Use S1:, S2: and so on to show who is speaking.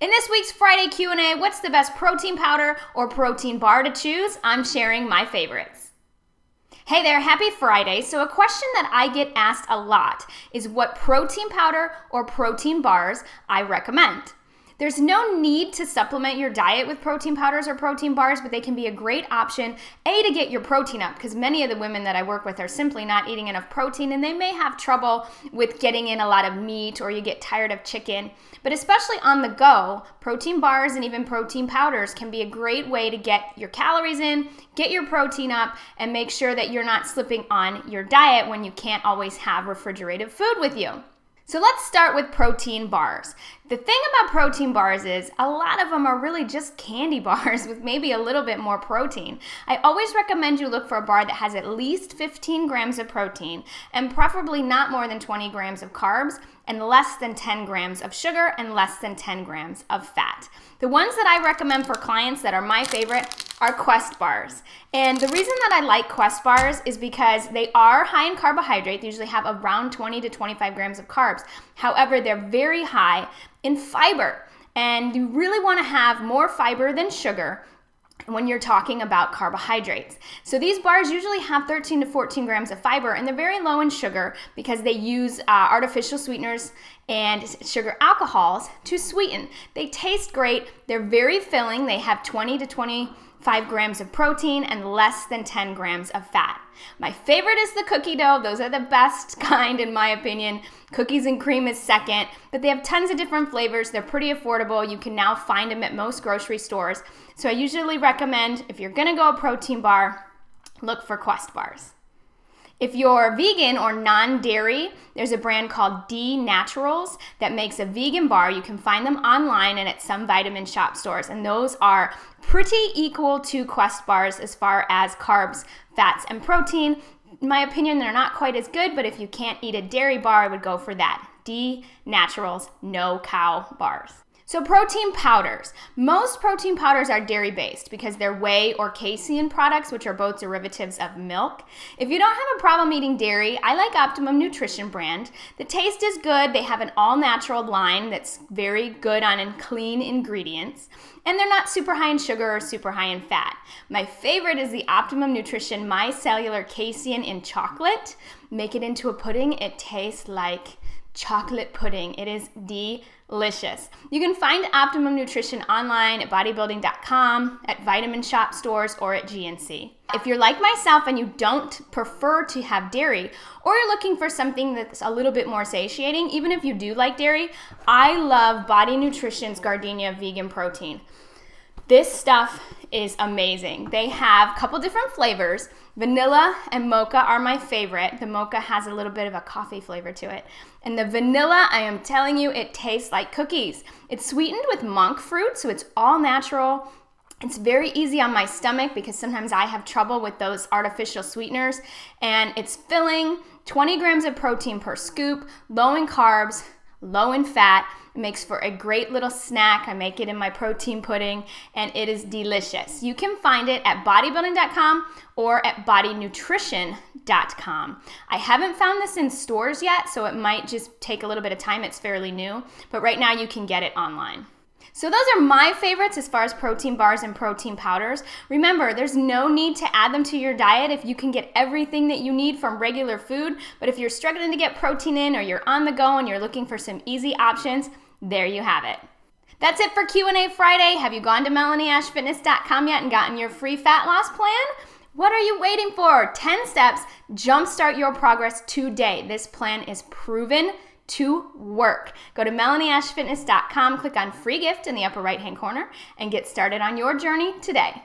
S1: In this week's Friday Q&A, what's the best protein powder or protein bar to choose? I'm sharing my favorites. Hey there, happy Friday. So a question that I get asked a lot is what protein powder or protein bars I recommend. There's no need to supplement your diet with protein powders or protein bars, but they can be a great option, to get your protein up, because many of the women that I work with are simply not eating enough protein, and they may have trouble with getting in a lot of meat, or you get tired of chicken. But especially on the go, protein bars and even protein powders can be a great way to get your calories in, get your protein up, and make sure that you're not slipping on your diet when you can't always have refrigerated food with you. So let's start with protein bars. The thing about protein bars is a lot of them are really just candy bars with maybe a little bit more protein. I always recommend you look for a bar that has at least 15 grams of protein and preferably not more than 20 grams of carbs and less than 10 grams of sugar and less than 10 grams of fat. The ones that I recommend for clients that are my favorite are Quest bars. And the reason that I like Quest bars is because they are high in carbohydrate. They usually have around 20 to 25 grams of carbs. However, they're very high in fiber. And you really want to have more fiber than sugar when you're talking about carbohydrates. So these bars usually have 13 to 14 grams of fiber, and they're very low in sugar because they use artificial sweeteners and sugar alcohols to sweeten. They taste great. They're very filling. They have 20 to 25 grams of protein and less than 10 grams of fat. My favorite is the cookie dough. Those are the best kind in my opinion. Cookies and cream is second, but they have tons of different flavors. They're pretty affordable. You can now find them at most grocery stores. So I usually recommend, if you're gonna go a protein bar, look for Quest bars. If you're vegan or non-dairy, there's a brand called D Naturals that makes a vegan bar. You can find them online and at some vitamin shop stores, and those are pretty equal to Quest bars as far as carbs, fats, and protein. In my opinion, they're not quite as good, but if you can't eat a dairy bar, I would go for that. D Naturals No Cow bars. So protein powders. Most protein powders are dairy-based because they're whey or casein products, which are both derivatives of milk. If you don't have a problem eating dairy, I like Optimum Nutrition brand. The taste is good. They have an all-natural line that's very good on clean ingredients. And they're not super high in sugar or super high in fat. My favorite is the Optimum Nutrition Micellular Casein in chocolate. Make it into a pudding. It tastes like chocolate pudding. It is delicious. You can find Optimum Nutrition online at bodybuilding.com, at vitamin shop stores, or at GNC. If you're like myself and you don't prefer to have dairy, or you're looking for something that's a little bit more satiating, even if you do like dairy, I love Body Nutrition's Gardenia Vegan Protein. This stuff is amazing. They have a couple different flavors. Vanilla and mocha are my favorite. The mocha has a little bit of a coffee flavor to it. And the vanilla, I am telling you, it tastes like cookies. It's sweetened with monk fruit, so it's all natural. It's very easy on my stomach because sometimes I have trouble with those artificial sweeteners. And it's filling, 20 grams of protein per scoop, low in carbs, low in fat. It makes for a great little snack. I make it in my protein pudding, and it is delicious. You can find it at bodybuilding.com or at bodynutrition.com. I haven't found this in stores yet, so it might just take a little bit of time. It's fairly new, but right now you can get it online. So those are my favorites as far as protein bars and protein powders. Remember, there's no need to add them to your diet if you can get everything that you need from regular food. But if you're struggling to get protein in, or you're on the go and you're looking for some easy options, there you have it. That's it for Q&A Friday. Have you gone to MelanieAshFitness.com yet and gotten your free fat loss plan? What are you waiting for? 10 steps, jumpstart your progress today. This plan is proven to work. Go to MelanieAshFitness.com, click on free gift in the upper right-hand corner, and get started on your journey today.